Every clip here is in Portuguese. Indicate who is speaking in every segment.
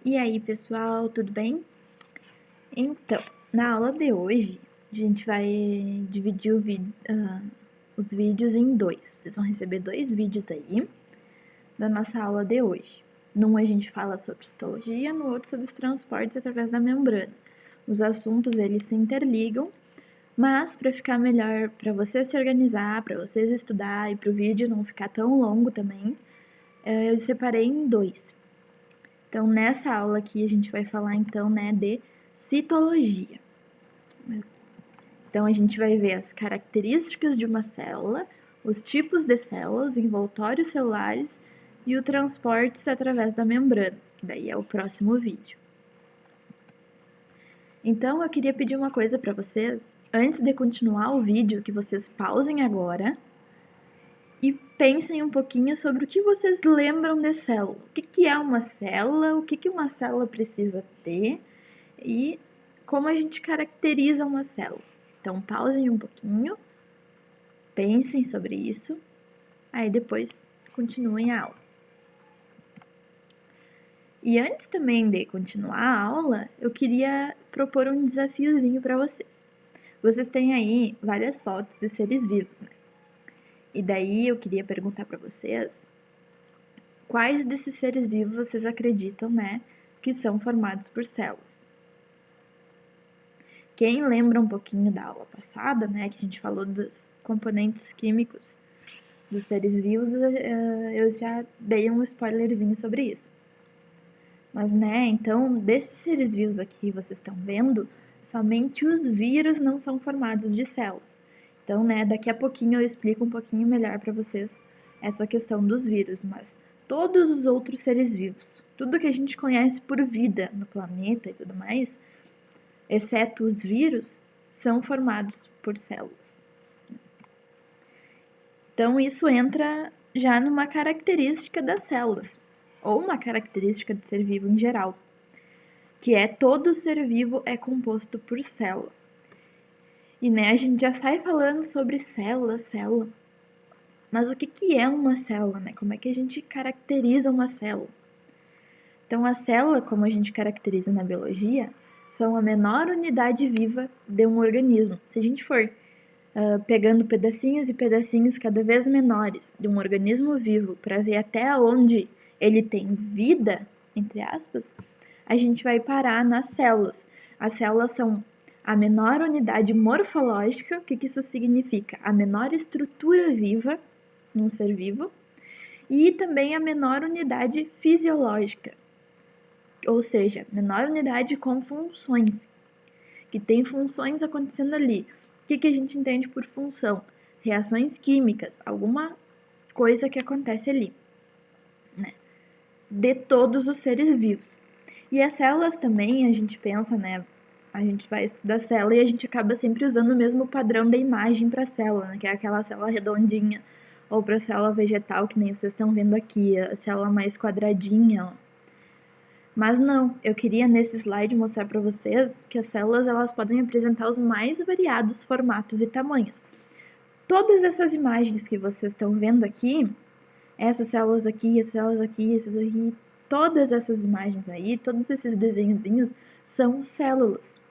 Speaker 1: E aí, pessoal, tudo bem? Então, na aula de hoje, a gente vai dividir os vídeos em dois. Vocês vão receber dois vídeos aí da nossa aula de hoje. Num a gente fala sobre histologia, no outro sobre os transportes através da membrana. Os assuntos, eles se interligam, mas para ficar melhor, para você se organizar, para vocês estudar e para o vídeo não ficar tão longo também, eu separei em dois. Então, nessa aula aqui, a gente vai falar, então, né, de citologia. Então, a gente vai ver as características de uma célula, os tipos de células, envoltórios celulares e o transporte através da membrana, que daí é o próximo vídeo. Então, eu queria pedir uma coisa para vocês, antes de continuar o vídeo, que vocês pausem agora e pensem um pouquinho sobre o que vocês lembram de célula. O que é uma célula, o que uma célula precisa ter e como a gente caracteriza uma célula. Então, pausem um pouquinho, pensem sobre isso, aí depois continuem a aula. E antes também de continuar a aula, eu queria propor um desafiozinho para vocês. Vocês têm aí várias fotos de seres vivos, né? E daí eu queria perguntar para vocês quais desses seres vivos vocês acreditam, né, que são formados por células. Quem lembra um pouquinho da aula passada, né, que a gente falou dos componentes químicos dos seres vivos, eu já dei um spoilerzinho sobre isso. Mas, né, então, desses seres vivos aqui vocês estão vendo, somente os vírus não são formados de células. Então, né, daqui a pouquinho eu explico um pouquinho melhor para vocês essa questão dos vírus, mas todos os outros seres vivos, tudo que a gente conhece por vida no planeta e tudo mais, exceto os vírus, são formados por células. Então, isso entra já numa característica das células, ou uma característica do ser vivo em geral, que é todo ser vivo é composto por célula. E né, a gente já sai falando sobre célula. Mas o que é uma célula, né? Como é que a gente caracteriza uma célula? Então, a célula, como a gente caracteriza na biologia, são a menor unidade viva de um organismo. Se a gente for pegando pedacinhos e pedacinhos cada vez menores de um organismo vivo para ver até onde ele tem vida, entre aspas, a gente vai parar nas células. As células são a menor unidade morfológica. O que isso significa? A menor estrutura viva num ser vivo e também a menor unidade fisiológica, ou seja, menor unidade com funções, que tem funções acontecendo ali. O que a gente entende por função? Reações químicas, alguma coisa que acontece ali, né? De todos os seres vivos. E as células também, a gente pensa, né? A gente vai estudar célula e a gente acaba sempre usando o mesmo padrão da imagem para a célula, né? Que é aquela célula redondinha, ou para a célula vegetal, que nem vocês estão vendo aqui, a célula mais quadradinha, ó. Mas não, eu queria nesse slide mostrar para vocês que as células elas podem apresentar os mais variados formatos e tamanhos. Todas essas imagens que vocês estão vendo aqui, essas células aqui, essas aqui, todas essas imagens aí, todos esses desenhozinhos são células.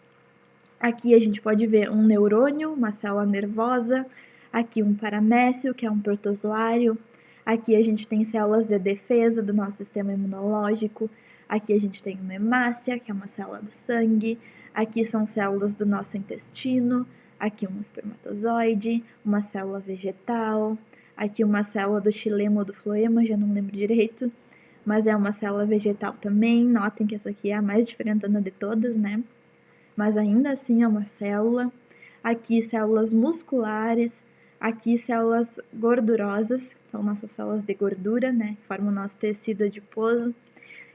Speaker 1: Aqui a gente pode ver um neurônio, uma célula nervosa, aqui um paramécio, que é um protozoário, aqui a gente tem células de defesa do nosso sistema imunológico, aqui a gente tem uma hemácia, que é uma célula do sangue, aqui são células do nosso intestino, aqui um espermatozoide, uma célula vegetal, aqui uma célula do xilema ou do floema, já não lembro direito, mas é uma célula vegetal também. Notem que essa aqui é a mais diferentona de todas, né? Mas ainda assim é uma célula. Aqui células musculares, aqui células gordurosas, são nossas células de gordura, né? Formam o nosso tecido adiposo.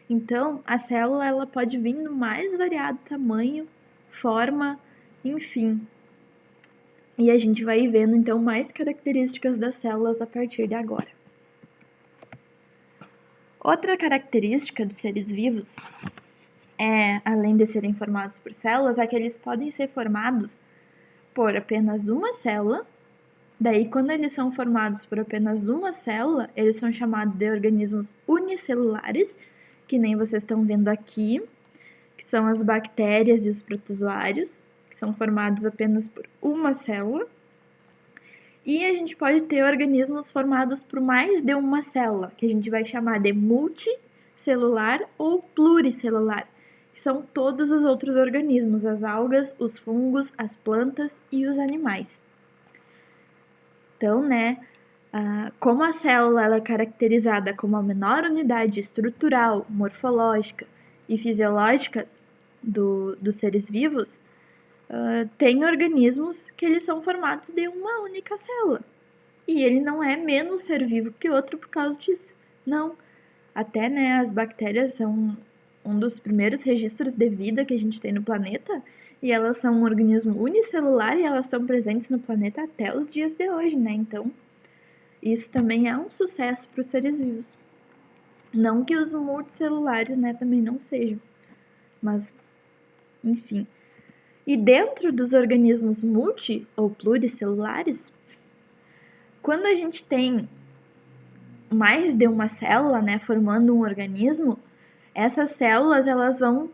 Speaker 1: Então, a célula ela pode vir no mais variado tamanho, forma, enfim. E a gente vai vendo então mais características das células a partir de agora. Outra característica dos seres vivos além de serem formados por células, é que eles podem ser formados por apenas uma célula. Daí, quando eles são formados por apenas uma célula, eles são chamados de organismos unicelulares. que nem vocês estão vendo aqui, que são as bactérias e os protozoários, que são formados apenas por uma célula. E a gente pode ter organismos formados por mais de uma célula, que a gente vai chamar de multicelular ou pluricelular, que são todos os outros organismos, as algas, os fungos, as plantas e os animais. Então, como a célula ela é caracterizada como a menor unidade estrutural, morfológica e fisiológica dos seres vivos, tem organismos que eles são formados de uma única célula. E ele não é menos ser vivo que outro por causa disso. Não. Até, as bactérias são um dos primeiros registros de vida que a gente tem no planeta, e elas são um organismo unicelular e elas estão presentes no planeta até os dias de hoje, né? Então, isso também é um sucesso para os seres vivos. Não que os multicelulares, também não sejam, mas, enfim. E dentro dos organismos multi ou pluricelulares, quando a gente tem mais de uma célula, formando um organismo, essas células elas vão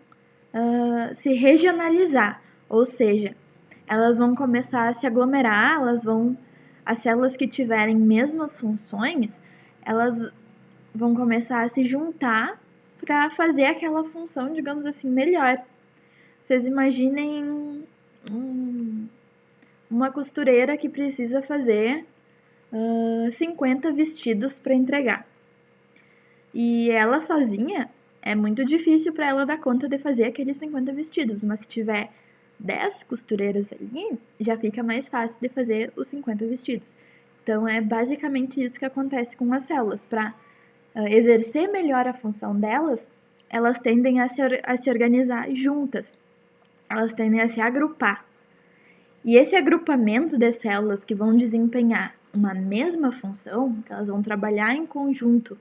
Speaker 1: se regionalizar, ou seja, elas vão começar a se aglomerar, as células que tiverem mesmas funções, elas vão começar a se juntar para fazer aquela função, digamos assim, melhor. Vocês imaginem uma costureira que precisa fazer 50 vestidos para entregar. E ela sozinha, é muito difícil para ela dar conta de fazer aqueles 50 vestidos, mas se tiver 10 costureiras ali, já fica mais fácil de fazer os 50 vestidos. Então, é basicamente isso que acontece com as células. Para exercer melhor a função delas, elas tendem a se organizar juntas, elas tendem a se agrupar. E esse agrupamento de células que vão desempenhar uma mesma função, que elas vão trabalhar em conjunto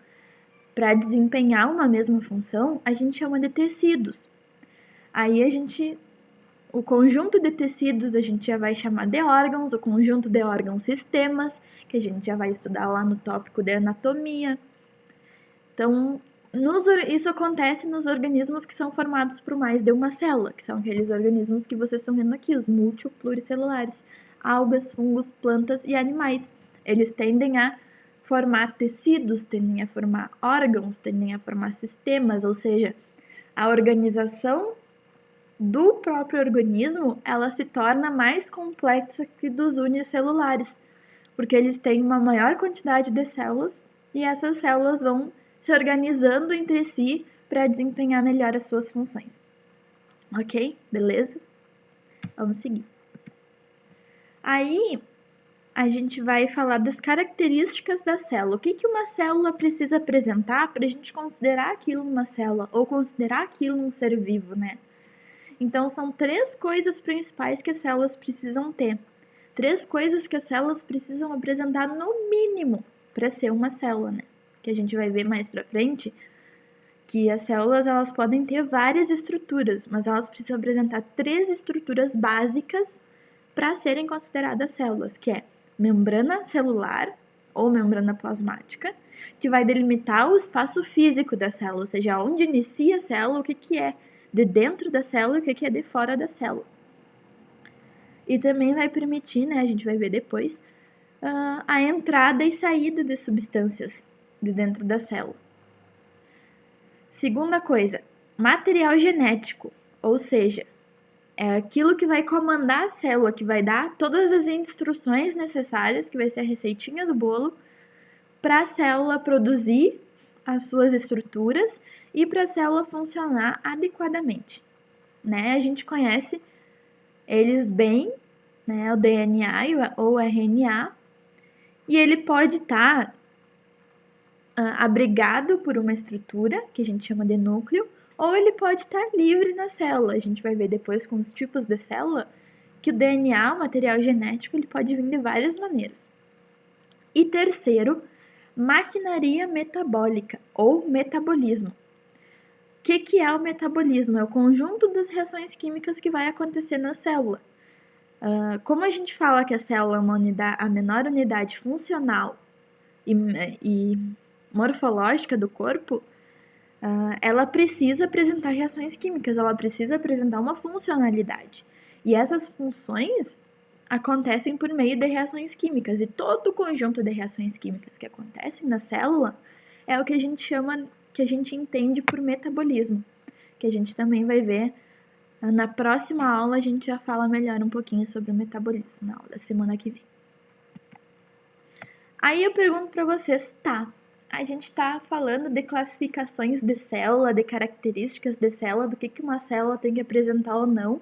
Speaker 1: para desempenhar uma mesma função, a gente chama de tecidos. Aí o conjunto de tecidos a gente já vai chamar de órgãos, o conjunto de órgãos sistemas, que a gente já vai estudar lá no tópico de anatomia. Então, isso acontece nos organismos que são formados por mais de uma célula, que são aqueles organismos que vocês estão vendo aqui, os multipluricelulares, algas, fungos, plantas e animais. Eles tendem a formar tecidos, tendem a formar órgãos, tendem a formar sistemas, ou seja, a organização do próprio organismo, ela se torna mais complexa que dos unicelulares, porque eles têm uma maior quantidade de células e essas células vão se organizando entre si para desempenhar melhor as suas funções. Ok? Beleza? Vamos seguir. Aí, a gente vai falar das características da célula. O que uma célula precisa apresentar para a gente considerar aquilo uma célula ou considerar aquilo um ser vivo, né? Então, são 3 coisas principais que as células precisam ter. 3 coisas que as células precisam apresentar no mínimo para ser uma célula, né? Que a gente vai ver mais para frente que as células elas podem ter várias estruturas, mas elas precisam apresentar 3 estruturas básicas para serem consideradas células, que é membrana celular ou membrana plasmática, que vai delimitar o espaço físico da célula, ou seja, onde inicia a célula, o que é de dentro da célula e o que é de fora da célula. E também vai permitir, a gente vai ver depois, a entrada e saída de substâncias de dentro da célula. Segunda coisa, material genético, ou seja, é aquilo que vai comandar a célula, que vai dar todas as instruções necessárias, que vai ser a receitinha do bolo, para a célula produzir as suas estruturas e para a célula funcionar adequadamente. A gente conhece eles bem, o DNA ou o RNA, e ele pode estar abrigado por uma estrutura, que a gente chama de núcleo, ou ele pode estar livre na célula. A gente vai ver depois com os tipos de célula que o DNA, o material genético, ele pode vir de várias maneiras. E terceiro, maquinaria metabólica ou metabolismo. O que é o metabolismo? É o conjunto das reações químicas que vai acontecer na célula. Como a gente fala que a célula é a menor unidade funcional e morfológica do corpo, ela precisa apresentar reações químicas, ela precisa apresentar uma funcionalidade. E essas funções acontecem por meio de reações químicas. E todo o conjunto de reações químicas que acontecem na célula é o que a gente chama, que a gente entende por metabolismo, que a gente também vai ver na próxima aula. A gente já fala melhor um pouquinho sobre o metabolismo, na aula da semana que vem. Aí eu pergunto para vocês, tá, a gente está falando de classificações de célula, de características de célula, do que uma célula tem que apresentar ou não.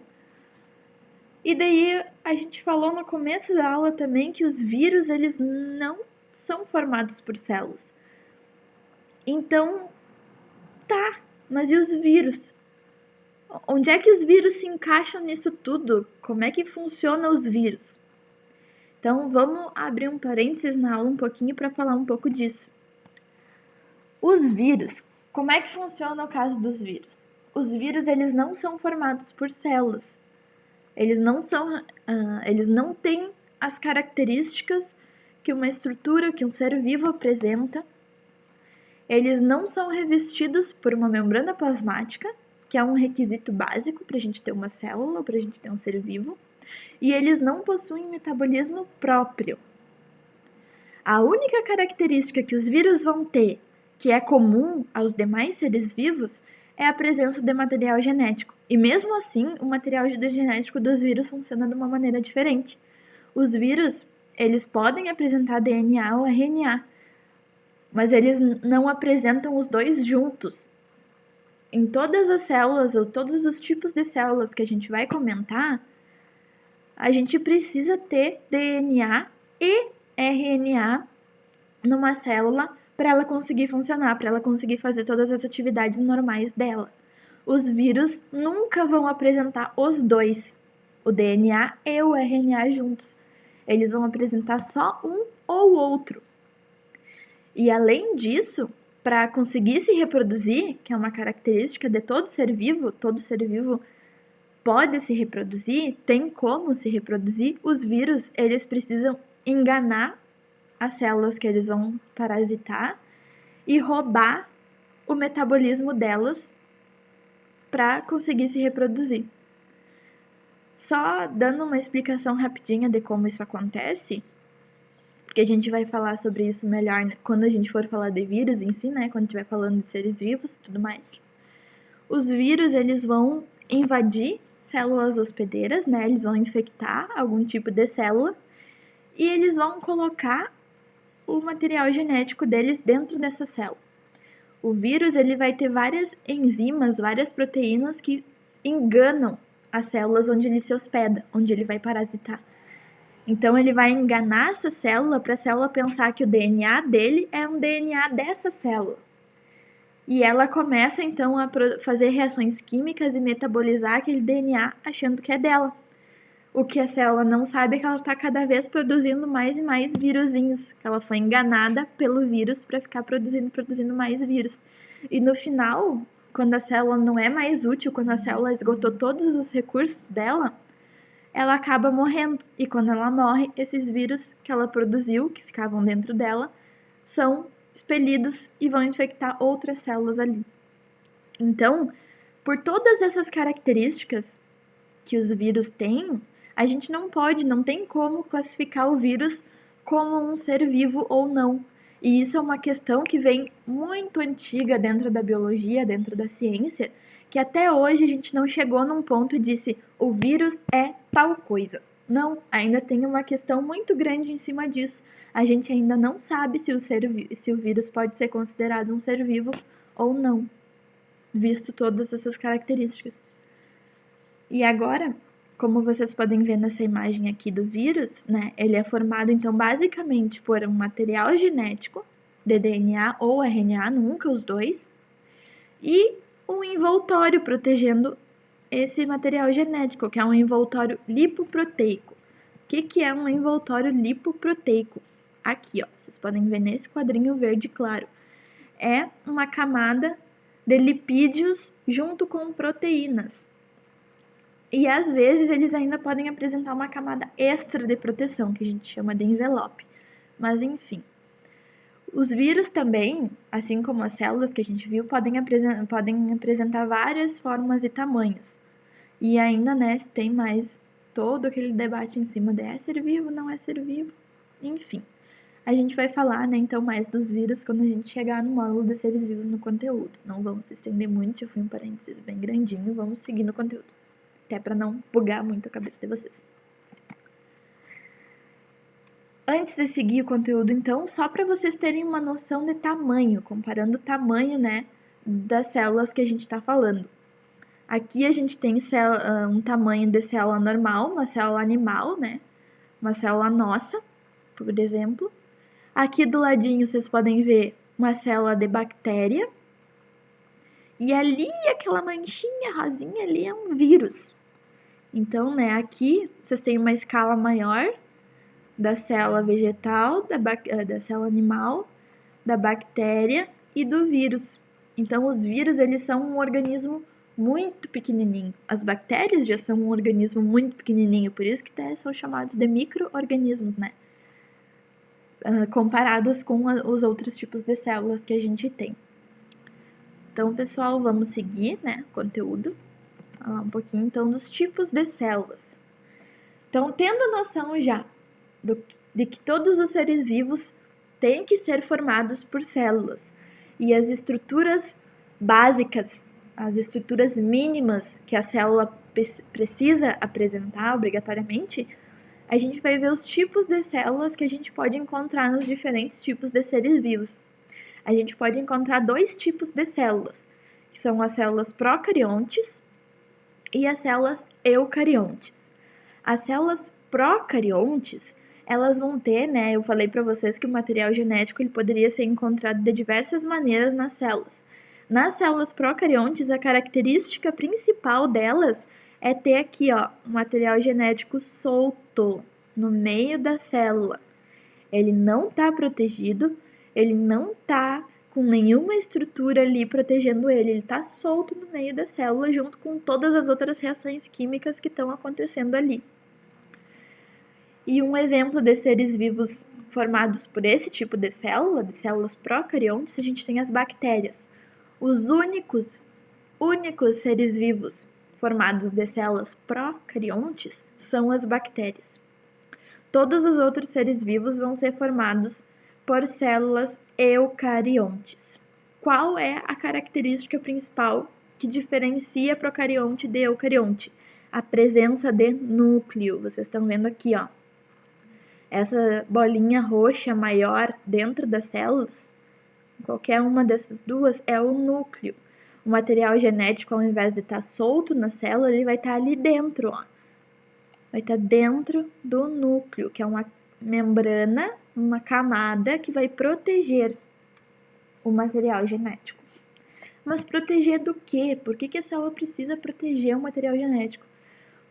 Speaker 1: E daí a gente falou no começo da aula também que os vírus, eles não são formados por células. Então, tá, mas e os vírus? Onde é que os vírus se encaixam nisso tudo? Como é que funcionam os vírus? Então, vamos abrir um parênteses na aula um pouquinho para falar um pouco disso. Os vírus, como é que funciona o caso dos vírus? Os vírus, eles não são formados por células. Eles não têm as características que uma estrutura, que um ser vivo apresenta. Eles não são revestidos por uma membrana plasmática, que é um requisito básico para a gente ter uma célula, para a gente ter um ser vivo. E eles não possuem metabolismo próprio. A única característica que os vírus vão ter, que é comum aos demais seres vivos, é a presença de material genético. E mesmo assim, o material genético dos vírus funciona de uma maneira diferente. Os vírus, eles podem apresentar DNA ou RNA, mas eles não apresentam os dois juntos. Em todas as células, ou todos os tipos de células que a gente vai comentar, a gente precisa ter DNA e RNA numa célula para ela conseguir funcionar, para ela conseguir fazer todas as atividades normais dela. Os vírus nunca vão apresentar os dois, o DNA e o RNA juntos. Eles vão apresentar só um ou outro. E além disso, para conseguir se reproduzir, que é uma característica de todo ser vivo pode se reproduzir, tem como se reproduzir, os vírus, eles precisam enganar as células que eles vão parasitar e roubar o metabolismo delas para conseguir se reproduzir. Só dando uma explicação rapidinha de como isso acontece, porque a gente vai falar sobre isso melhor quando a gente for falar de vírus em si, né? Quando estiver falando de seres vivos e tudo mais. Os vírus, eles vão invadir células hospedeiras, né? Eles vão infectar algum tipo de célula e eles vão colocar o material genético deles dentro dessa célula. O vírus, ele vai ter várias enzimas, várias proteínas que enganam as células onde ele se hospeda, onde ele vai parasitar. Então, ele vai enganar essa célula para a célula pensar que o DNA dele é um DNA dessa célula. E ela começa, então, a fazer reações químicas e metabolizar aquele DNA achando que é dela. O que a célula não sabe é que ela está cada vez produzindo mais e mais vírusinhos, que ela foi enganada pelo vírus para ficar produzindo mais vírus. E no final, quando a célula não é mais útil, quando a célula esgotou todos os recursos dela, ela acaba morrendo. E quando ela morre, esses vírus que ela produziu, que ficavam dentro dela, são expelidos e vão infectar outras células ali. Então, por todas essas características que os vírus têm, a gente não tem como classificar o vírus como um ser vivo ou não. E isso é uma questão que vem muito antiga dentro da biologia, dentro da ciência, que até hoje a gente não chegou num ponto e disse o vírus é tal coisa. Não, ainda tem uma questão muito grande em cima disso. A gente ainda não sabe se o vírus pode ser considerado um ser vivo ou não, visto todas essas características. E agora, como vocês podem ver nessa imagem aqui do vírus, né, ele é formado, então, basicamente por um material genético, de DNA ou RNA, nunca os dois, e um envoltório protegendo esse material genético, que é um envoltório lipoproteico. O que é um envoltório lipoproteico? Aqui, ó, vocês podem ver nesse quadrinho verde claro. É uma camada de lipídios junto com proteínas. E às vezes eles ainda podem apresentar uma camada extra de proteção, que a gente chama de envelope. Mas enfim, Os vírus também, assim como as células que a gente viu, podem apresentar várias formas e tamanhos. E ainda, né, tem mais todo aquele debate em cima de é ser vivo, não é ser vivo, enfim. A gente vai falar, né, então, mais dos vírus quando a gente chegar no módulo de seres vivos no conteúdo. Não vamos se estender muito, eu fui um parênteses bem grandinho, vamos seguir no conteúdo. Até para não bugar muito a cabeça de vocês. Antes de seguir o conteúdo, então, só para vocês terem uma noção de tamanho, comparando o tamanho, né, das células que a gente está falando. Aqui a gente tem um tamanho de célula normal, uma célula animal, né, uma célula nossa, por exemplo. Aqui do ladinho vocês podem ver uma célula de bactéria. E ali, aquela manchinha rosinha ali é um vírus. Então, né, aqui vocês têm uma escala maior da célula vegetal, da célula animal, da bactéria e do vírus. Então, os vírus, eles são um organismo muito pequenininho. As bactérias já são um organismo muito pequenininho, por isso que até são chamados de micro-organismos, né? Comparados com os outros tipos de células que a gente tem. Então, pessoal, vamos seguir, né, o conteúdo. Falar um pouquinho, então, dos tipos de células. Então, tendo noção já de que todos os seres vivos têm que ser formados por células e as estruturas básicas, as estruturas mínimas que a célula precisa apresentar obrigatoriamente, a gente vai ver os tipos de células que a gente pode encontrar nos diferentes tipos de seres vivos. A gente pode encontrar dois tipos de células, que são as células procariontes e as células eucariontes. As células procariontes, elas vão ter, né, eu falei para vocês que o material genético ele poderia ser encontrado de diversas maneiras nas células. Nas células procariontes, a característica principal delas é ter aqui, ó, um material genético solto no meio da célula. Ele não está protegido, ele não está com nenhuma estrutura ali protegendo ele está solto no meio da célula junto com todas as outras reações químicas que estão acontecendo ali. E um exemplo de seres vivos formados por esse tipo de células procariontes, a gente tem as bactérias. Os únicos seres vivos formados de células procariontes são as bactérias. Todos os outros seres vivos vão ser formados por células eucariontes. Qual é a característica principal que diferencia procarionte de eucarionte? A presença de núcleo. Vocês estão vendo aqui, ó. Essa bolinha roxa maior dentro das células, qualquer uma dessas duas, é o núcleo. O material genético, ao invés de estar solto na célula, ele vai estar ali dentro, ó. Vai estar dentro do núcleo, que é uma membrana, uma camada que vai proteger o material genético. Mas proteger do quê? Por que a célula precisa proteger o material genético?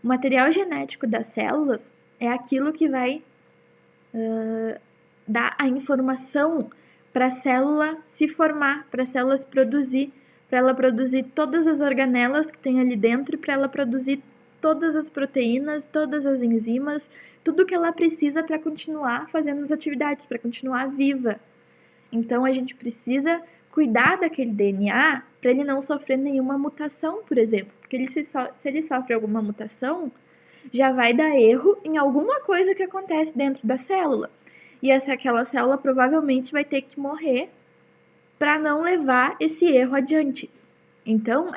Speaker 1: O material genético das células é aquilo que vai dar a informação para a célula se formar, para a célula se produzir, para ela produzir todas as organelas que tem ali dentro e para ela produzir todas as proteínas, todas as enzimas, tudo que ela precisa para continuar fazendo as atividades, para continuar viva. Então a gente precisa cuidar daquele DNA para ele não sofrer nenhuma mutação, por exemplo, porque se ele sofre alguma mutação, já vai dar erro em alguma coisa que acontece dentro da célula. E aquela célula provavelmente vai ter que morrer para não levar esse erro adiante. Então,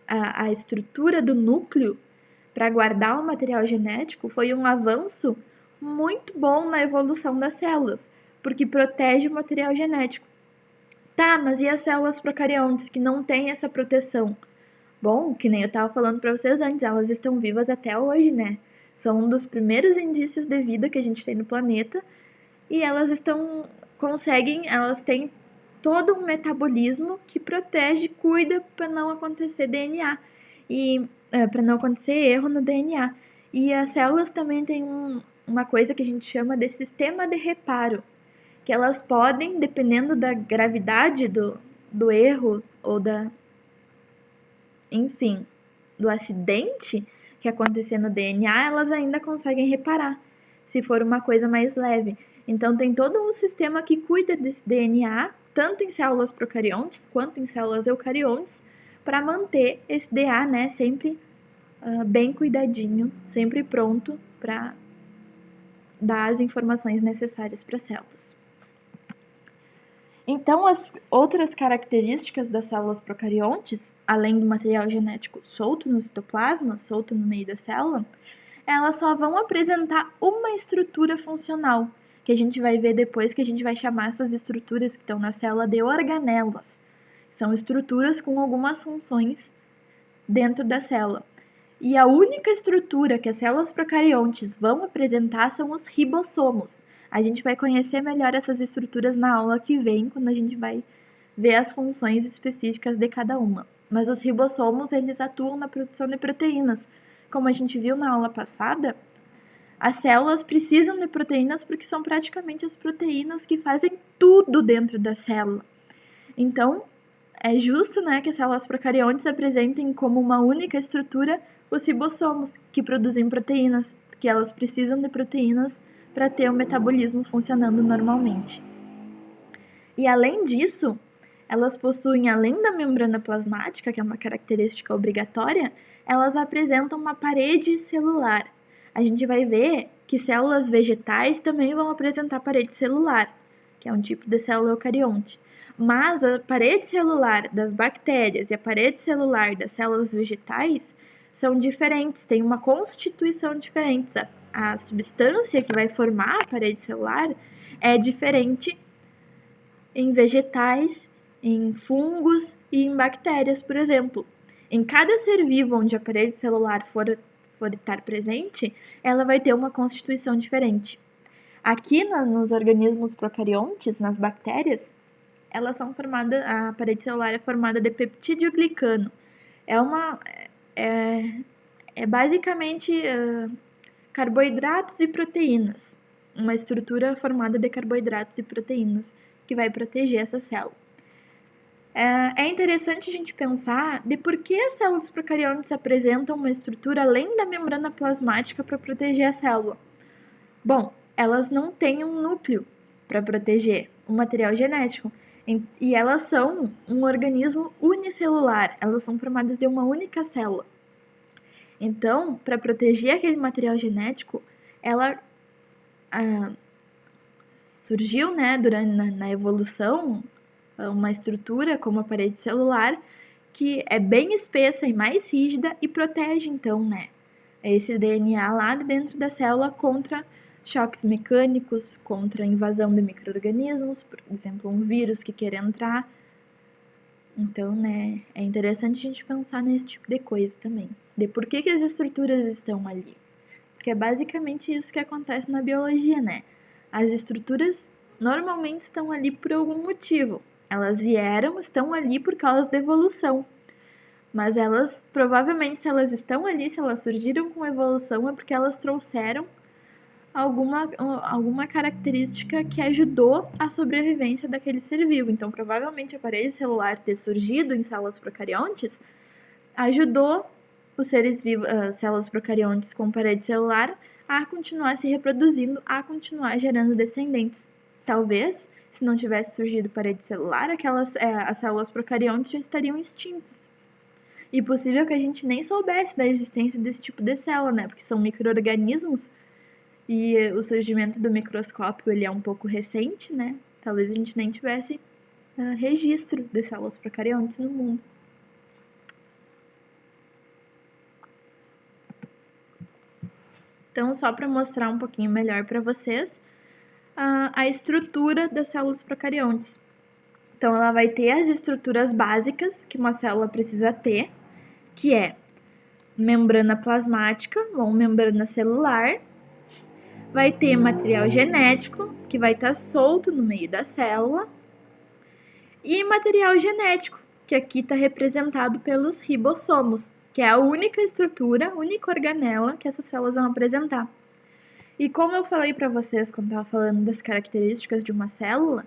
Speaker 1: a estrutura do núcleo para guardar o material genético foi um avanço muito bom na evolução das células, porque protege o material genético. Tá, mas e as células procariontes que não têm essa proteção? Bom, que nem eu estava falando para vocês antes, elas estão vivas até hoje, né? São um dos primeiros indícios de vida que a gente tem no planeta e elas elas têm todo um metabolismo que protege, cuida para não acontecer DNA e para não acontecer erro no DNA. E as células também têm uma coisa que a gente chama de sistema de reparo, que elas podem, dependendo da gravidade do erro ou enfim, do acidente que acontecer no DNA, elas ainda conseguem reparar, se for uma coisa mais leve. Então, tem todo um sistema que cuida desse DNA, tanto em células procariontes quanto em células eucariontes, para manter esse DNA, né, sempre bem cuidadinho, sempre pronto para dar as informações necessárias para as células. Então, as outras características das células procariontes, além do material genético solto no citoplasma, solto no meio da célula, elas só vão apresentar uma estrutura funcional, que a gente vai ver depois, que a gente vai chamar essas estruturas que estão na célula de organelas. São estruturas com algumas funções dentro da célula. E a única estrutura que as células procariontes vão apresentar são os ribossomos. A gente vai conhecer melhor essas estruturas na aula que vem, quando a gente vai ver as funções específicas de cada uma. Mas os ribossomos, eles atuam na produção de proteínas. Como a gente viu na aula passada, as células precisam de proteínas porque são praticamente as proteínas que fazem tudo dentro da célula. Então, é justo, né, que as células procariontes apresentem como uma única estrutura os ribossomos, que produzem proteínas, porque elas precisam de proteínas para ter o metabolismo funcionando normalmente. E além disso, elas possuem, além da membrana plasmática, que é uma característica obrigatória, elas apresentam uma parede celular. A gente vai ver que células vegetais também vão apresentar parede celular, que é um tipo de célula eucarionte. Mas a parede celular das bactérias e a parede celular das células vegetais são diferentes, têm uma constituição diferente. A substância que vai formar a parede celular é diferente em vegetais, em fungos e em bactérias, por exemplo. Em cada ser vivo onde a parede celular for estar presente, ela vai ter uma constituição diferente. Aqui nos organismos procariontes, nas bactérias, elas são formadas, a parede celular é formada de peptídeo-glicano. É basicamente carboidratos e proteínas, uma estrutura formada de carboidratos e proteínas que vai proteger essa célula. É interessante a gente pensar de por que as células procariontes apresentam uma estrutura além da membrana plasmática para proteger a célula. Bom, elas não têm um núcleo para proteger o material genético e elas são um organismo unicelular, elas são formadas de uma única célula. Então, para proteger aquele material genético, ela surgiu, né, na evolução, uma estrutura como a parede celular que é bem espessa e mais rígida e protege, então, né, esse DNA lá dentro da célula contra choques mecânicos, contra a invasão de micro-organismos, por exemplo, um vírus que quer entrar. Então, né, é interessante a gente pensar nesse tipo de coisa também. De por que as estruturas estão ali. Porque é basicamente isso que acontece na biologia, né? As estruturas normalmente estão ali por algum motivo. Elas vieram, estão ali por causa da evolução. Mas elas, provavelmente, se elas estão ali, se elas surgiram com evolução, é porque elas trouxeram alguma característica que ajudou a sobrevivência daquele ser vivo. Então, provavelmente, a parede celular ter surgido em células procariontes ajudou os seres vivos, células procariontes com parede celular, a continuar se reproduzindo, a continuar gerando descendentes. Talvez, se não tivesse surgido parede celular, as células procariontes já estariam extintas. E possível que a gente nem soubesse da existência desse tipo de célula, né? Porque são micro-organismos e o surgimento do microscópio ele é um pouco recente, né? Talvez a gente nem tivesse registro de células procariontes no mundo. Então, só para mostrar um pouquinho melhor para vocês, a estrutura das células procariontes. Então, ela vai ter as estruturas básicas que uma célula precisa ter, que é membrana plasmática ou membrana celular, vai ter material genético, que vai estar solto no meio da célula, e material genético, que aqui está representado pelos ribossomos, que é a única estrutura, única organela que essas células vão apresentar. E como eu falei para vocês quando estava falando das características de uma célula,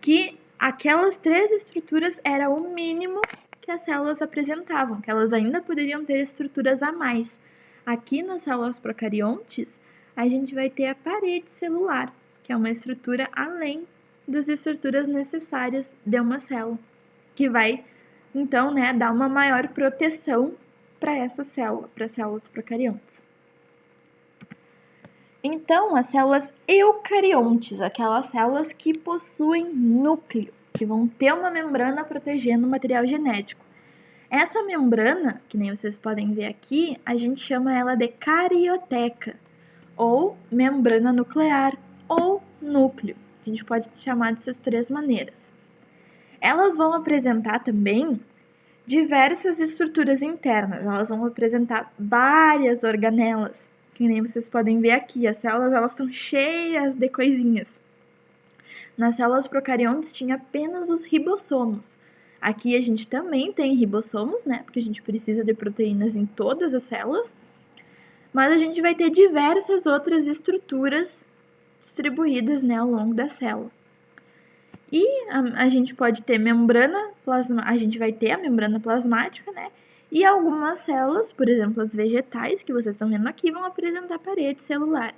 Speaker 1: que aquelas 3 estruturas era o mínimo que as células apresentavam, que elas ainda poderiam ter estruturas a mais. Aqui nas células procariontes, a gente vai ter a parede celular, que é uma estrutura além das estruturas necessárias de uma célula, que vai, então, né, dar uma maior proteção para essa célula, para as células procariontes. Então, as células eucariontes, aquelas células que possuem núcleo, que vão ter uma membrana protegendo o material genético. Essa membrana, que nem vocês podem ver aqui, a gente chama ela de carioteca, ou membrana nuclear, ou núcleo. A gente pode chamar dessas três maneiras. Elas vão apresentar também diversas estruturas internas, elas vão apresentar várias organelas, que nem vocês podem ver aqui, as células elas estão cheias de coisinhas. Nas células procariontes tinha apenas os ribossomos. Aqui a gente também tem ribossomos, né? Porque a gente precisa de proteínas em todas as células. Mas a gente vai ter diversas outras estruturas distribuídas, né, ao longo da célula. E a gente pode ter membrana plasmática, a gente vai ter a membrana plasmática, né? E algumas células, por exemplo, as vegetais, que vocês estão vendo aqui, vão apresentar parede celular.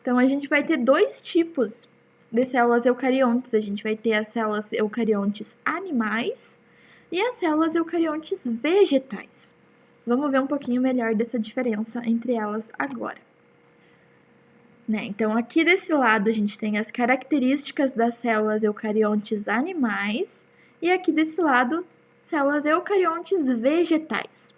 Speaker 1: Então, a gente vai ter dois tipos de células eucariontes. A gente vai ter as células eucariontes animais e as células eucariontes vegetais. Vamos ver um pouquinho melhor dessa diferença entre elas agora. Né? Então, aqui desse lado a gente tem as características das células eucariontes animais e aqui desse lado, células eucariontes vegetais.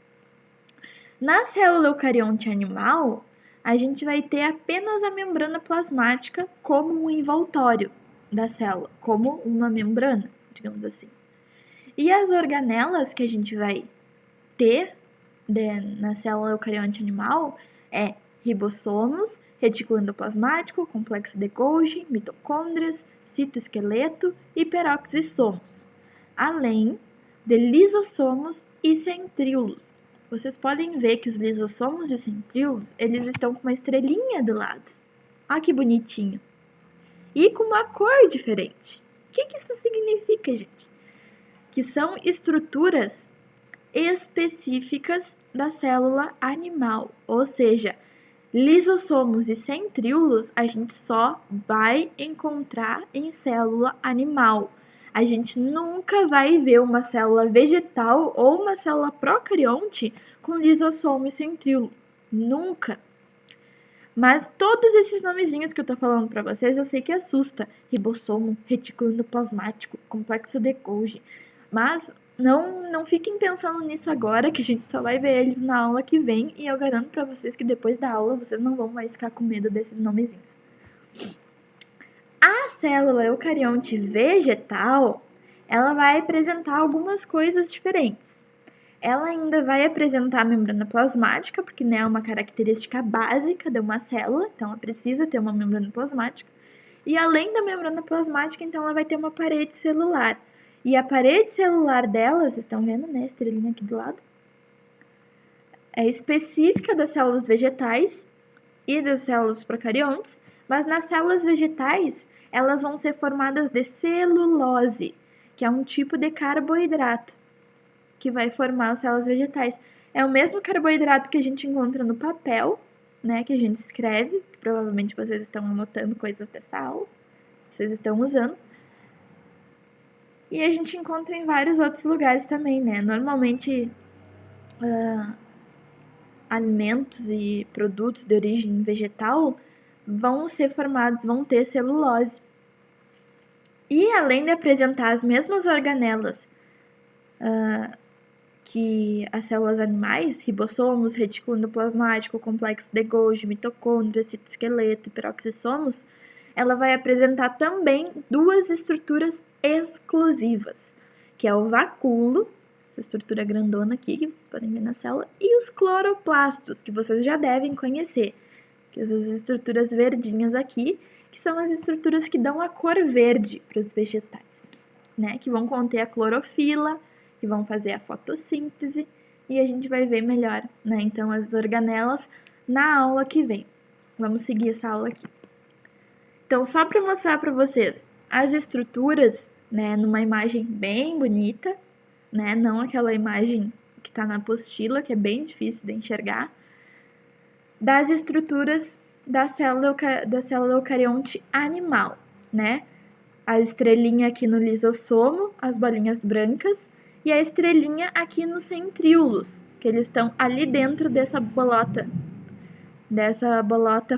Speaker 1: Na célula eucarionte animal, a gente vai ter apenas a membrana plasmática como um envoltório da célula, como uma membrana, digamos assim. E as organelas que a gente vai ter na célula eucarionte animal é ribossomos, retículo endoplasmático, complexo de Golgi, mitocôndrias, citoesqueleto e peroxissomos, além de lisossomos e centríolos. Vocês podem ver que os lisossomos e os centríolos, eles estão com uma estrelinha do lado. Olha que bonitinho. E com uma cor diferente. O que isso significa, gente? Que são estruturas específicas da célula animal, ou seja, lisossomos e centríolos a gente só vai encontrar em célula animal. A gente nunca vai ver uma célula vegetal ou uma célula procarionte com lisossomo e centríolo. Nunca. Mas todos esses nomezinhos que eu tô falando para vocês, eu sei que assusta. Ribossomo, retículo endoplasmático, complexo de Golgi. Mas não fiquem pensando nisso agora, que a gente só vai ver eles na aula que vem. E eu garanto para vocês que depois da aula vocês não vão mais ficar com medo desses nomezinhos. A célula eucarionte vegetal, ela vai apresentar algumas coisas diferentes. Ela ainda vai apresentar a membrana plasmática, porque né, é uma característica básica de uma célula, então ela precisa ter uma membrana plasmática. E além da membrana plasmática, então ela vai ter uma parede celular. E a parede celular dela, vocês estão vendo, né, a estrelinha aqui do lado, é específica das células vegetais e das células procariontes, mas nas células vegetais, elas vão ser formadas de celulose, que é um tipo de carboidrato que vai formar as células vegetais. É o mesmo carboidrato que a gente encontra no papel, né, que a gente escreve, que provavelmente vocês estão anotando coisas dessa aula, vocês estão usando. E a gente encontra em vários outros lugares também, né? Normalmente, alimentos e produtos de origem vegetal vão ser formados, vão ter celulose. E além de apresentar as mesmas organelas que as células animais, ribossomos, retículo endoplasmático, complexo de Golgi, mitocôndria, citoesqueleto e peroxissomos, ela vai apresentar também duas estruturas exclusivas, que é o vacúolo, essa estrutura grandona aqui que vocês podem ver na célula, e os cloroplastos, que vocês já devem conhecer, que essas estruturas verdinhas aqui, que são as estruturas que dão a cor verde para os vegetais, né? Que vão conter a clorofila, que vão fazer a fotossíntese, e a gente vai ver melhor, né? Então, as organelas na aula que vem. Vamos seguir essa aula aqui. Então, só para mostrar para vocês as estruturas, né, numa imagem bem bonita, né? Não aquela imagem que está na apostila, que é bem difícil de enxergar, das estruturas da célula eucarionte animal, né? A estrelinha aqui no lisossomo, as bolinhas brancas, e a estrelinha aqui no centríolos, que eles estão ali dentro dessa bolota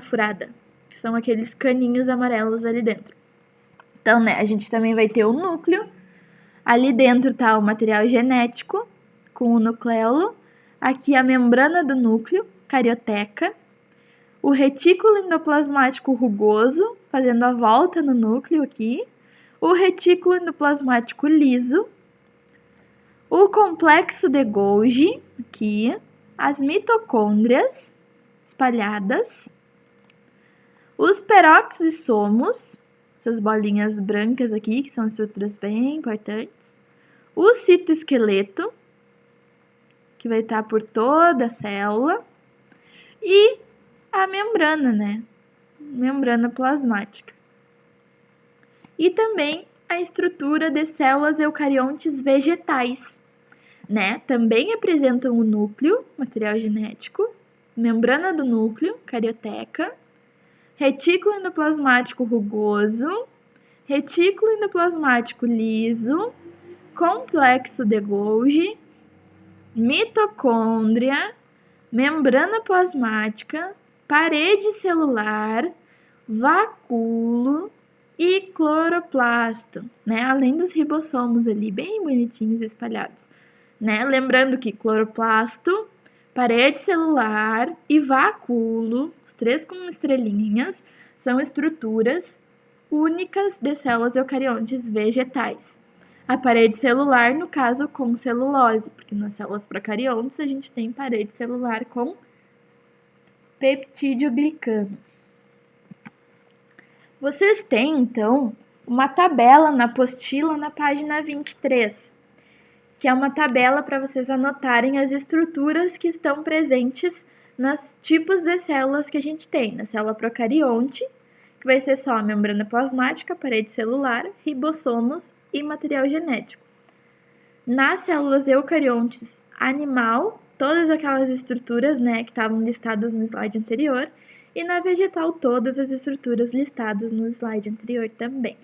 Speaker 1: furada, que são aqueles caninhos amarelos ali dentro. Então, né, a gente também vai ter o núcleo. Ali dentro tá o material genético com o nucleolo. Aqui a membrana do núcleo, carioteca. O retículo endoplasmático rugoso, fazendo a volta no núcleo aqui. O retículo endoplasmático liso. O complexo de Golgi, aqui. As mitocôndrias espalhadas. Os peroxissomos, essas bolinhas brancas aqui, que são estruturas bem importantes. O citoesqueleto, que vai estar por toda a célula. E a membrana, né? Membrana plasmática. E também a estrutura de células eucariontes vegetais, né? Também apresentam o núcleo, material genético, membrana do núcleo, carioteca, retículo endoplasmático rugoso, retículo endoplasmático liso, complexo de Golgi, mitocôndria, membrana plasmática, parede celular, vacúolo e cloroplasto, né? Além dos ribossomos ali, bem bonitinhos espalhados, né? Lembrando que cloroplasto, parede celular e vacúolo, os três com estrelinhas, são estruturas únicas de células eucariontes vegetais. A parede celular, no caso, com celulose, porque nas células procariontes a gente tem parede celular com peptídeo glicano. Vocês têm, então, uma tabela na apostila na página 23, que é uma tabela para vocês anotarem as estruturas que estão presentes nos tipos de células que a gente tem. Na célula procarionte, que vai ser só a membrana plasmática, parede celular, ribossomos e material genético. Nas células eucariontes animal, todas aquelas estruturas, né, que estavam listadas no slide anterior, e na vegetal, todas as estruturas listadas no slide anterior também.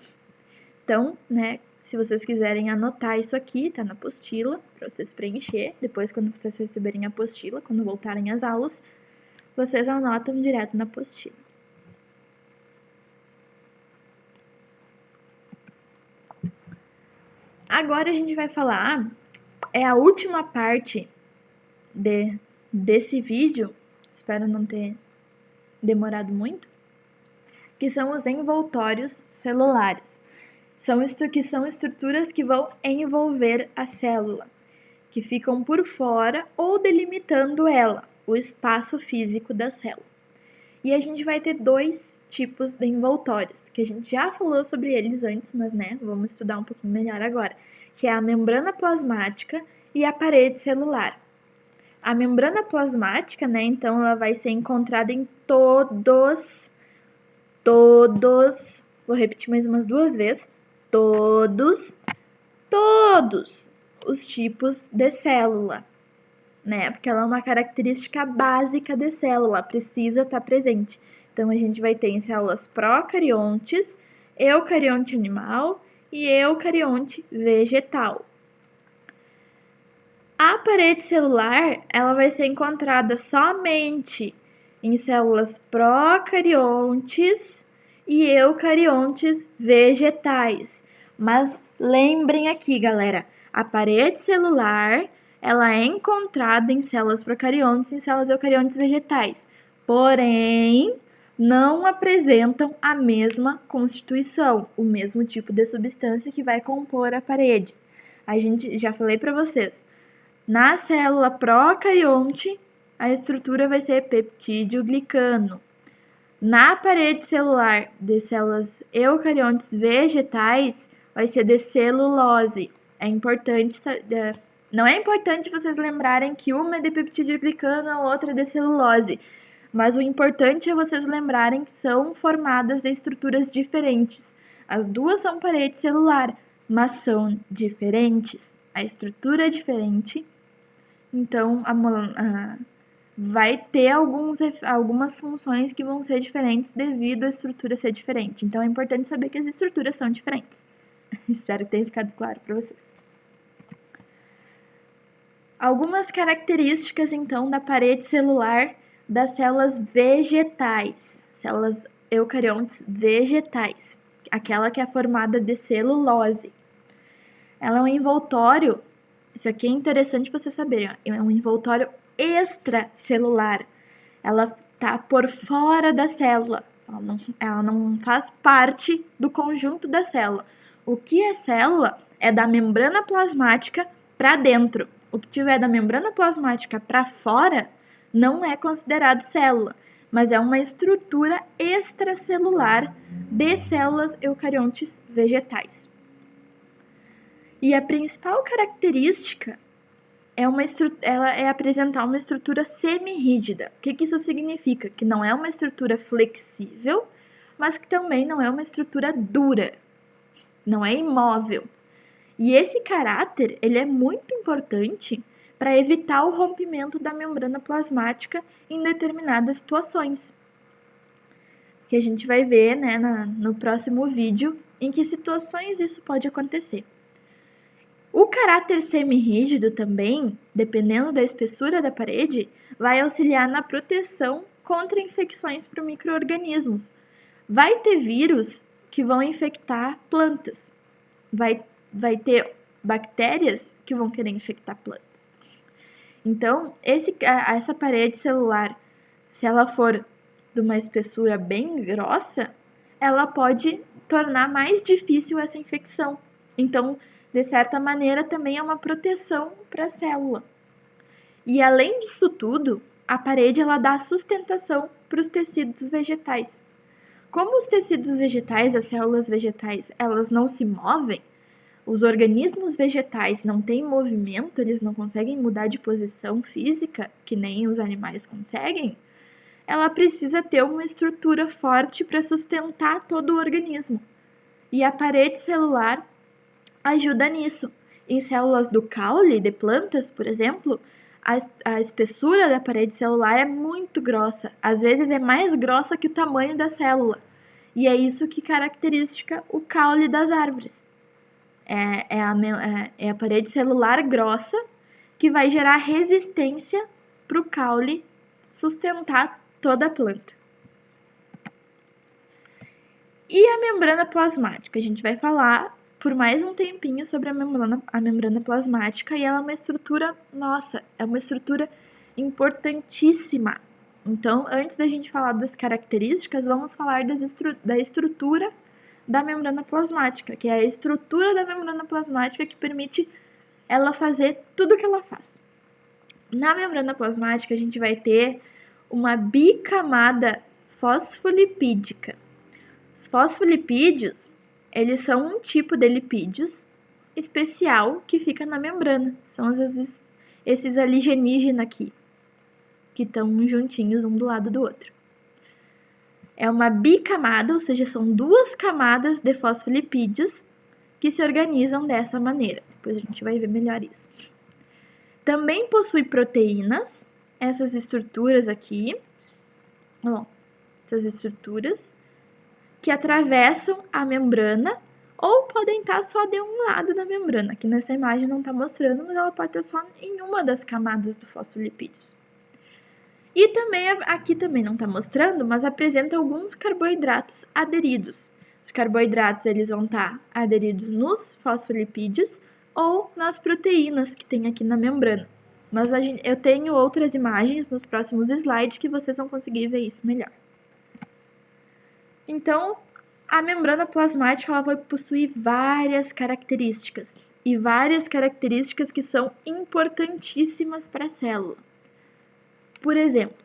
Speaker 1: Então, né, se vocês quiserem anotar isso aqui, tá na apostila, para vocês preencher. Depois, quando vocês receberem a apostila, quando voltarem às aulas, vocês anotam direto na apostila. Agora a gente vai falar, é a última parte desse vídeo, espero não ter demorado muito, que são os envoltórios celulares. São estruturas que vão envolver a célula, que ficam por fora ou delimitando ela, o espaço físico da célula. E a gente vai ter dois tipos de envoltórios, que a gente já falou sobre eles antes, mas né, vamos estudar um pouquinho melhor agora, que é a membrana plasmática e a parede celular. A membrana plasmática, né, então ela vai ser encontrada em todos, vou repetir mais umas 2 vezes, todos os tipos de célula, né? Porque ela é uma característica básica de célula, precisa estar presente. Então, a gente vai ter em células procariontes, eucarionte animal e eucarionte vegetal. A parede celular, ela vai ser encontrada somente em células procariontes e eucariontes vegetais. Mas lembrem aqui, galera, a parede celular, ela é encontrada em células procariontes e em células eucariontes vegetais. Porém, não apresentam a mesma constituição, o mesmo tipo de substância que vai compor a parede. A gente já falei para vocês. Na célula procarionte, a estrutura vai ser peptídeo glicano. Na parede celular de células eucariontes vegetais, vai ser de celulose. É importante, não é importante vocês lembrarem que uma é de peptídeo glicano, a outra é de celulose. Mas o importante é vocês lembrarem que são formadas de estruturas diferentes. As duas são parede celular, mas são diferentes. A estrutura é diferente. Então, vai ter algumas funções que vão ser diferentes devido à estrutura ser diferente. Então é importante saber que as estruturas são diferentes. Espero que tenha ficado claro para vocês. Algumas características, então, da parede celular das células vegetais, células eucariontes vegetais, aquela que é formada de celulose. Ela é um envoltório, isso aqui é interessante você saber, é um envoltório extracelular. Ela está por fora da célula, ela não faz parte do conjunto da célula. O que é célula é da membrana plasmática para dentro. O que tiver da membrana plasmática para fora não é considerado célula, mas é uma estrutura extracelular de células eucariontes vegetais. E a principal característica ela é apresentar uma estrutura semi-rígida. O que isso significa? Que não é uma estrutura flexível, mas que também não é uma estrutura dura, não é imóvel. E esse caráter ele é muito importante para evitar o rompimento da membrana plasmática em determinadas situações. Que a gente vai ver, né, no próximo vídeo em que situações isso pode acontecer. O caráter semirrígido também, dependendo da espessura da parede, vai auxiliar na proteção contra infecções por micro-organismos. Vai ter vírus que vão infectar plantas. Vai ter bactérias que vão querer infectar plantas. Então, essa parede celular, se ela for de uma espessura bem grossa, ela pode tornar mais difícil essa infecção. Então, de certa maneira, também é uma proteção para a célula. E além disso tudo, a parede ela dá sustentação para os tecidos vegetais. Como os tecidos vegetais, as células vegetais, elas não se movem, os organismos vegetais não têm movimento, eles não conseguem mudar de posição física, que nem os animais conseguem, ela precisa ter uma estrutura forte para sustentar todo o organismo. E a parede celular ajuda nisso. Em células do caule de plantas, por exemplo, a espessura da parede celular é muito grossa. Às vezes é mais grossa que o tamanho da célula. E é isso que caracteriza o caule das árvores. É a parede celular grossa que vai gerar resistência para o caule sustentar toda a planta. E a membrana plasmática? A gente vai falar por mais um tempinho sobre a membrana plasmática e ela é uma estrutura, é uma estrutura importantíssima. Então, antes da gente falar das características, vamos falar da estrutura da membrana plasmática, que é a estrutura da membrana plasmática que permite ela fazer tudo o que ela faz. Na membrana plasmática, a gente vai ter uma bicamada fosfolipídica. Os fosfolipídios, eles são um tipo de lipídios especial que fica na membrana. São esses alienígenas aqui, que estão juntinhos um do lado do outro. É uma bicamada, ou seja, são duas camadas de fosfolipídios que se organizam dessa maneira. Depois a gente vai ver melhor isso. Também possui proteínas, essas estruturas aqui, essas estruturas que atravessam a membrana ou podem estar só de um lado da membrana. Aqui nessa imagem não está mostrando, mas ela pode estar só em uma das camadas do fosfolipídios. E também, aqui também não está mostrando, mas apresenta alguns carboidratos aderidos. Os carboidratos eles vão estar aderidos nos fosfolipídios ou nas proteínas que tem aqui na membrana. Mas eu tenho outras imagens nos próximos slides que vocês vão conseguir ver isso melhor. Então, a membrana plasmática ela vai possuir várias características e várias características que são importantíssimas para a célula. Por exemplo,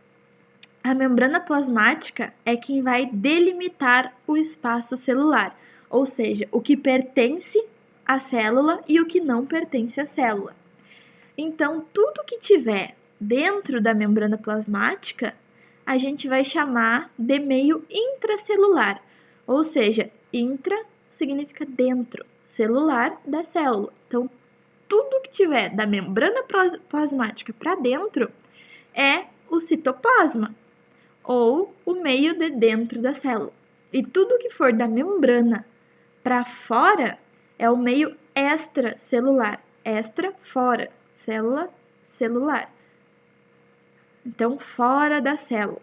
Speaker 1: a membrana plasmática é quem vai delimitar o espaço celular, ou seja, o que pertence à célula e o que não pertence à célula. Então, tudo que tiver dentro da membrana plasmática, a gente vai chamar de meio intracelular, ou seja, intra significa dentro, celular da célula. Então, tudo que tiver da membrana plasmática para dentro é o citoplasma, ou o meio de dentro da célula. E tudo que for da membrana para fora é o meio extracelular. Extra, fora. Célula, celular. Então, fora da célula.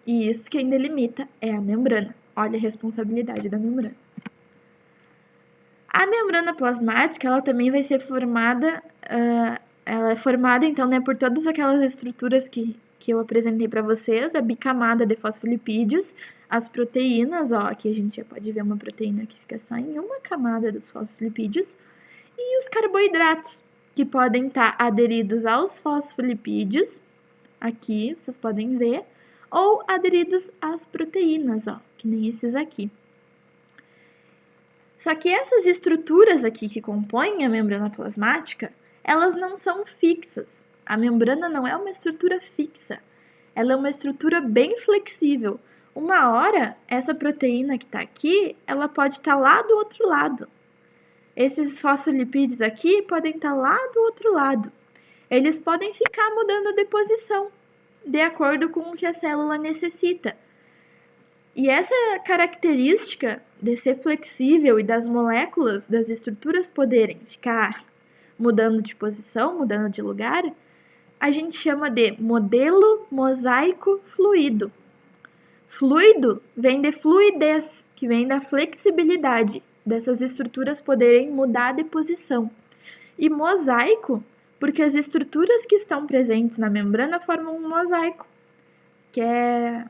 Speaker 1: E isso quem delimita é a membrana. Olha a responsabilidade da membrana. A membrana plasmática, ela também vai ser formada, ela é formada, então, né, por todas aquelas estruturas que eu apresentei para vocês, a bicamada de fosfolipídios, as proteínas, ó, aqui a gente já pode ver uma proteína que fica só em uma camada dos fosfolipídios, e os carboidratos, que podem estar aderidos aos fosfolipídios, aqui, vocês podem ver, ou aderidos às proteínas, ó, que nem esses aqui. Só que essas estruturas aqui que compõem a membrana plasmática, elas não são fixas. A membrana não é uma estrutura fixa. Ela é uma estrutura bem flexível. Uma hora, essa proteína que está aqui, ela pode estar lá do outro lado. Esses fosfolipídios aqui podem estar lá do outro lado. Eles podem ficar mudando de posição, de acordo com o que a célula necessita. E essa característica de ser flexível e das moléculas, das estruturas poderem ficar mudando de posição, mudando de lugar, a gente chama de modelo mosaico fluido. Fluido vem de fluidez, que vem da flexibilidade dessas estruturas poderem mudar de posição. E mosaico, porque as estruturas que estão presentes na membrana formam um mosaico, que é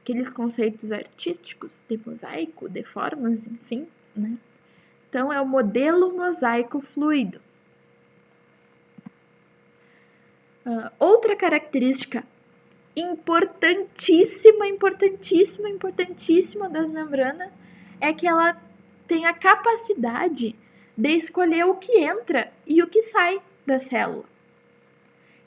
Speaker 1: aqueles conceitos artísticos de mosaico, de formas, enfim, né? Então, é o modelo mosaico fluido. Outra característica importantíssima das membranas é que ela tem a capacidade de escolher o que entra e o que sai da célula,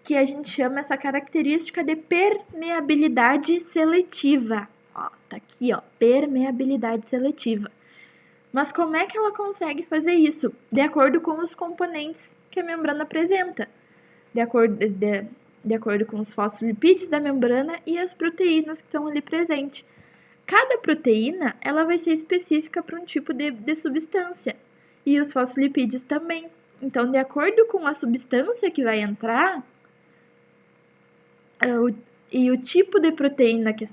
Speaker 1: que a gente chama essa característica de permeabilidade seletiva. Ó, tá aqui, ó, permeabilidade seletiva. Mas como é que ela consegue fazer isso? De acordo com os componentes que a membrana apresenta, de acordo com os fosfolipídios da membrana e as proteínas que estão ali presentes. Cada proteína ela vai ser específica para um tipo de substância, e os fosfolipídios também. Então, de acordo com a substância que vai entrar, e o tipo de proteína que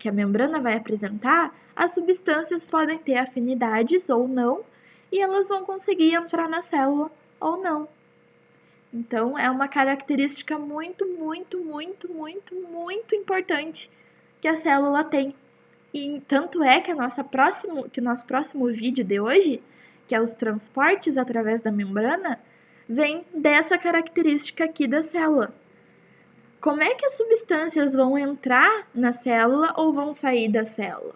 Speaker 1: a membrana vai apresentar, as substâncias podem ter afinidades ou não, e elas vão conseguir entrar na célula ou não. Então, é uma característica muito importante que a célula tem. E tanto é que nosso próximo vídeo de hoje, que é os transportes através da membrana, vem dessa característica aqui da célula. Como é que as substâncias vão entrar na célula ou vão sair da célula?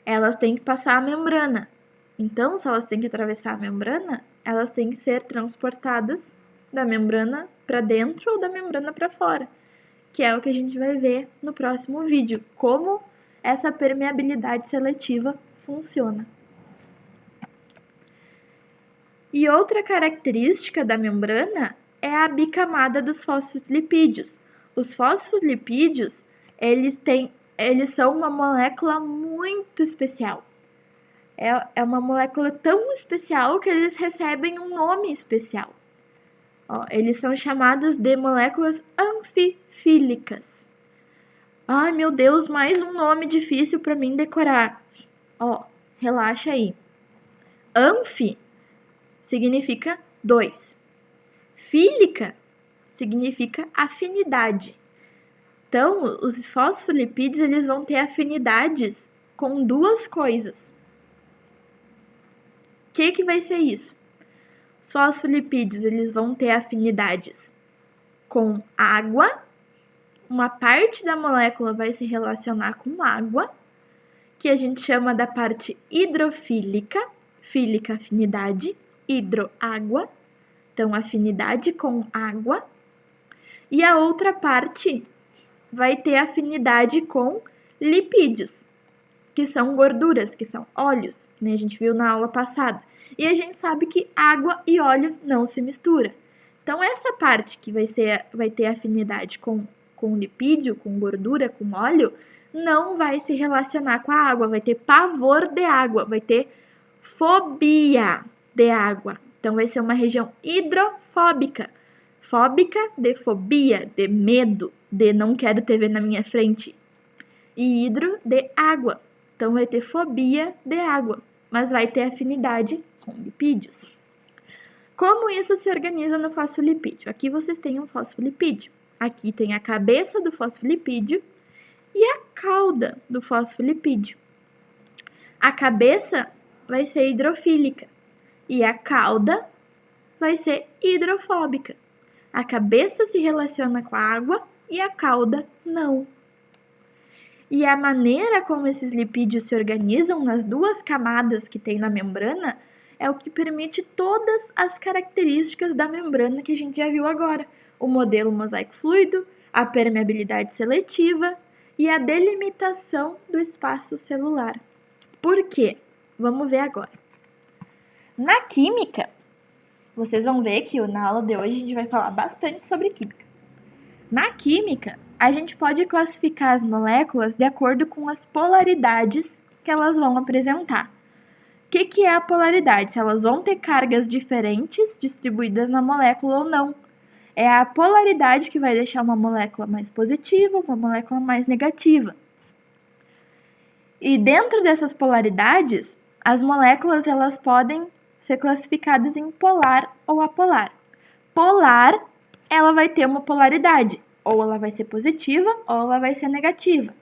Speaker 1: Elas têm que passar a membrana. Então, se elas têm que atravessar a membrana, elas têm que ser transportadas da membrana para dentro ou da membrana para fora, que é o que a gente vai ver no próximo vídeo, como essa permeabilidade seletiva funciona. E outra característica da membrana é a bicamada dos fosfolipídios. Os fosfolipídios, eles são uma molécula muito especial. É uma molécula tão especial que eles recebem um nome especial. Ó, eles são chamados de moléculas anfifílicas. Ai, meu Deus, mais um nome difícil para mim decorar. Ó, relaxa aí. Anfi significa 2. Fílica significa afinidade. Então, os fosfolipídios eles vão ter afinidades com duas coisas. O que vai ser isso? Os fosfolipídios eles vão ter afinidades com água. Uma parte da molécula vai se relacionar com água, que a gente chama da parte hidrofílica. Fílica, afinidade. Hidro, água. Então, afinidade com água. E a outra parte vai ter afinidade com lipídios, que são gorduras, que são óleos, né? A gente viu na aula passada. E a gente sabe que água e óleo não se misturam. Então, essa parte que vai ter afinidade com com lipídio, com gordura, com óleo, não vai se relacionar com a água, vai ter pavor de água, vai ter fobia de água. Então vai ser uma região hidrofóbica. Fóbica de fobia, de medo, de não quero TV na minha frente. E hidro de água. Então vai ter fobia de água, mas vai ter afinidade com lipídios. Como isso se organiza no fosfolipídio? Aqui vocês têm um fosfolipídio. Aqui tem a cabeça do fosfolipídio e a cauda do fosfolipídio. A cabeça vai ser hidrofílica e a cauda vai ser hidrofóbica. A cabeça se relaciona com a água e a cauda não. E a maneira como esses lipídios se organizam nas duas camadas que tem na membrana é o que permite todas as características da membrana que a gente já viu agora. O modelo mosaico fluido, a permeabilidade seletiva e a delimitação do espaço celular. Por quê? Vamos ver agora. Na química, vocês vão ver que na aula de hoje a gente vai falar bastante sobre química. Na química, a gente pode classificar as moléculas de acordo com as polaridades que elas vão apresentar. O que é a polaridade? Se elas vão ter cargas diferentes distribuídas na molécula ou não. É a polaridade que vai deixar uma molécula mais positiva, uma molécula mais negativa. E dentro dessas polaridades, as moléculas elas podem ser classificadas em polar ou apolar. Polar, ela vai ter uma polaridade, ou ela vai ser positiva ou ela vai ser negativa.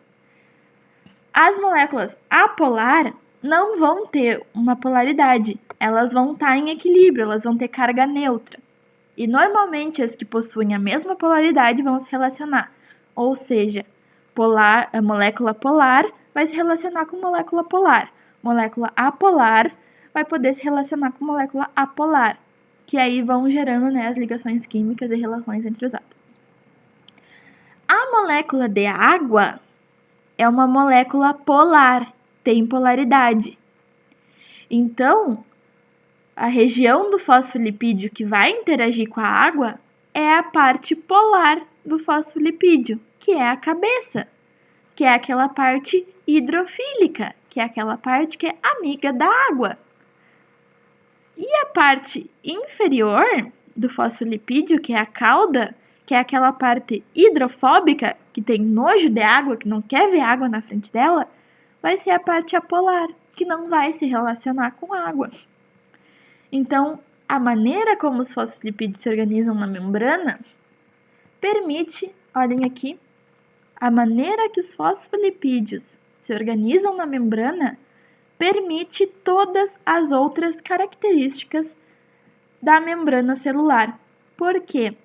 Speaker 1: As moléculas apolar não vão ter uma polaridade, elas vão estar em equilíbrio, elas vão ter carga neutra. E normalmente as que possuem a mesma polaridade vão se relacionar, ou seja, a molécula polar vai se relacionar com molécula polar. Molécula apolar vai poder se relacionar com molécula apolar, que aí vão gerando as ligações químicas e relações entre os átomos. A molécula de água é uma molécula polar, tem polaridade. Então, a região do fosfolipídio que vai interagir com a água é a parte polar do fosfolipídio, que é a cabeça, que é aquela parte hidrofílica, que é aquela parte que é amiga da água. E a parte inferior do fosfolipídio, que é a cauda, que é aquela parte hidrofóbica, que tem nojo de água, que não quer ver água na frente dela, vai ser a parte apolar, que não vai se relacionar com água. Então, a maneira como os fosfolipídios se organizam na membrana permite, olhem aqui, a maneira que os fosfolipídios se organizam na membrana permite todas as outras características da membrana celular. Por quê?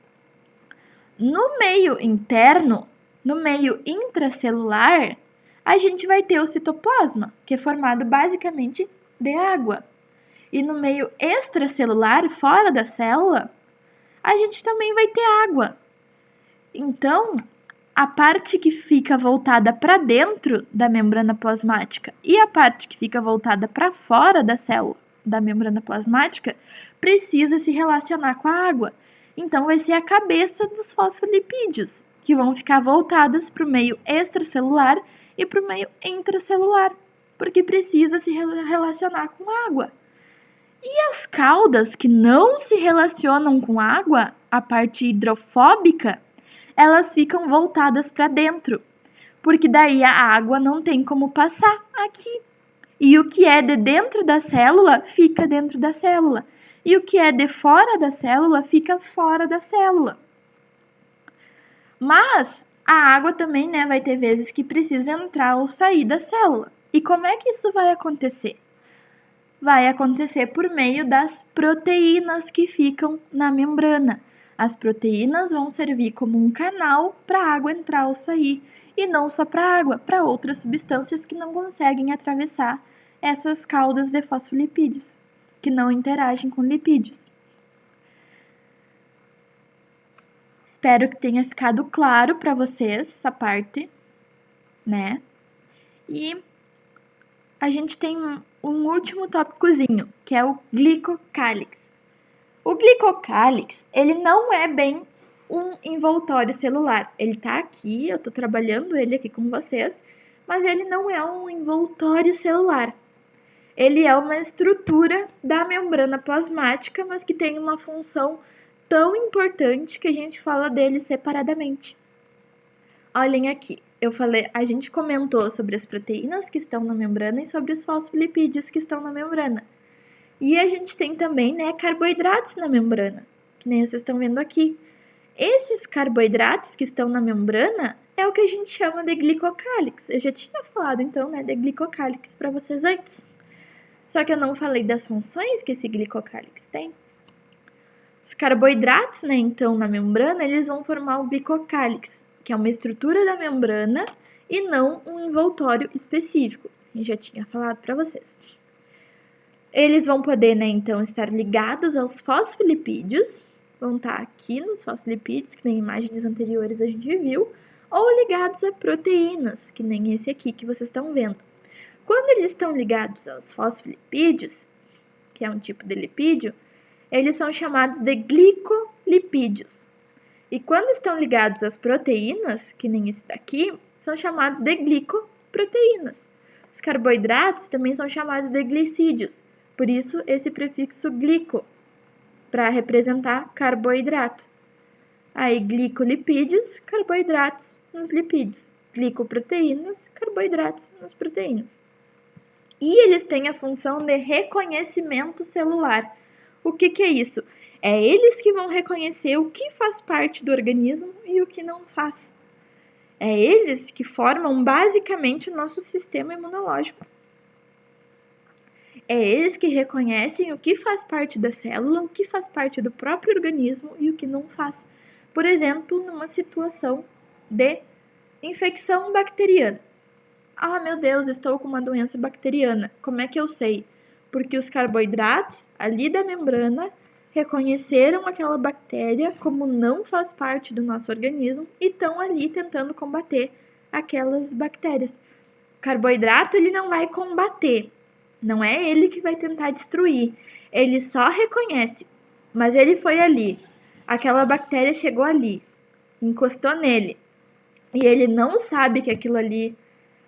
Speaker 1: No meio interno, no meio intracelular, a gente vai ter o citoplasma, que é formado basicamente de água. E no meio extracelular, fora da célula, a gente também vai ter água. Então, a parte que fica voltada para dentro da membrana plasmática e a parte que fica voltada para fora da célula da membrana plasmática precisa se relacionar com a água. Então, vai ser a cabeça dos fosfolipídios, que vão ficar voltadas para o meio extracelular e para o meio intracelular, porque precisa se relacionar com a água. E as caudas que não se relacionam com água, a parte hidrofóbica, elas ficam voltadas para dentro, porque daí a água não tem como passar aqui. E o que é de dentro da célula fica dentro da célula. E o que é de fora da célula fica fora da célula. Mas a água também, vai ter vezes que precisa entrar ou sair da célula. E como é que isso vai acontecer? Vai acontecer por meio das proteínas que ficam na membrana. As proteínas vão servir como um canal para a água entrar ou sair. E não só para a água, para outras substâncias que não conseguem atravessar essas caudas de fosfolipídios, que não interagem com lipídios. Espero que tenha ficado claro para vocês essa parte, né? E a gente tem um último tópicozinho, que é o glicocálix. O glicocálix, ele não é bem um envoltório celular. Ele tá aqui, eu tô trabalhando ele aqui com vocês, mas ele não é um envoltório celular. Ele é uma estrutura da membrana plasmática, mas que tem uma função tão importante que a gente fala dele separadamente. Olhem aqui, a gente comentou sobre as proteínas que estão na membrana e sobre os fosfolipídios que estão na membrana. E a gente tem também, né, carboidratos na membrana, que nem vocês estão vendo aqui. Esses carboidratos que estão na membrana é o que a gente chama de glicocálix. Eu já tinha falado, então, né, de glicocálix para vocês antes. Só que eu não falei das funções que esse glicocálix tem. Os carboidratos, né, então, na membrana, eles vão formar o glicocálix, que é uma estrutura da membrana e não um envoltório específico. Eu já tinha falado para vocês. Eles vão poder, né, então, estar ligados aos fosfolipídios, vão estar aqui nos fosfolipídios, que nem imagens anteriores a gente viu, ou ligados a proteínas, que nem esse aqui que vocês estão vendo. Quando eles estão ligados aos fosfolipídios, que é um tipo de lipídio, eles são chamados de glicolipídios. E quando estão ligados às proteínas, que nem esse daqui, são chamados de glicoproteínas. Os carboidratos também são chamados de glicídios, por isso esse prefixo glico, para representar carboidrato. Aí glicolipídios, carboidratos nos lipídios. Glicoproteínas, carboidratos nas proteínas. E eles têm a função de reconhecimento celular. O que é isso? É eles que vão reconhecer o que faz parte do organismo e o que não faz. É eles que formam basicamente o nosso sistema imunológico. É eles que reconhecem o que faz parte da célula, o que faz parte do próprio organismo e o que não faz. Por exemplo, numa situação de infecção bacteriana. Ah, meu Deus, estou com uma doença bacteriana. Como é que eu sei? Porque os carboidratos ali da membrana reconheceram aquela bactéria como não faz parte do nosso organismo e estão ali tentando combater aquelas bactérias. O carboidrato ele não vai combater, não é ele que vai tentar destruir, ele só reconhece, mas ele foi ali, aquela bactéria chegou ali, encostou nele e ele não sabe que aquilo ali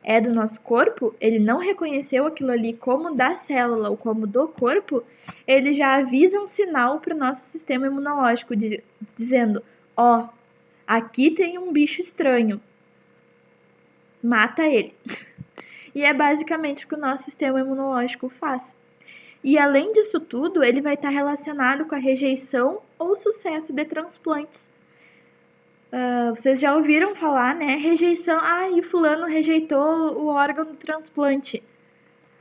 Speaker 1: é do nosso corpo, ele não reconheceu aquilo ali como da célula ou como do corpo, ele já avisa um sinal para o nosso sistema imunológico, dizendo: ó, aqui tem um bicho estranho, mata ele. E é basicamente o que o nosso sistema imunológico faz. E além disso tudo, ele vai estar relacionado com a rejeição ou sucesso de transplantes. Vocês já ouviram falar, né? Rejeição. Ah, e fulano rejeitou o órgão do transplante.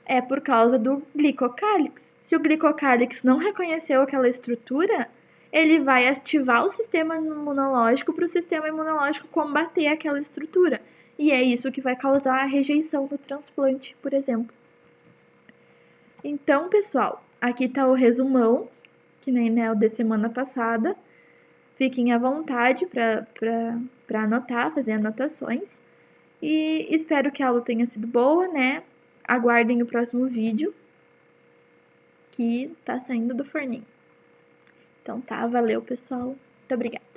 Speaker 1: É por causa do glicocálix. Se o glicocálix não reconheceu aquela estrutura, ele vai ativar o sistema imunológico para o sistema imunológico combater aquela estrutura. E é isso que vai causar a rejeição do transplante, por exemplo. Então, pessoal, aqui está o resumão, que nem né, o de semana passada. Fiquem à vontade para anotar, fazer anotações. E espero que a aula tenha sido boa, né? Aguardem o próximo vídeo que tá saindo do forninho. Então tá, valeu pessoal. Muito obrigada.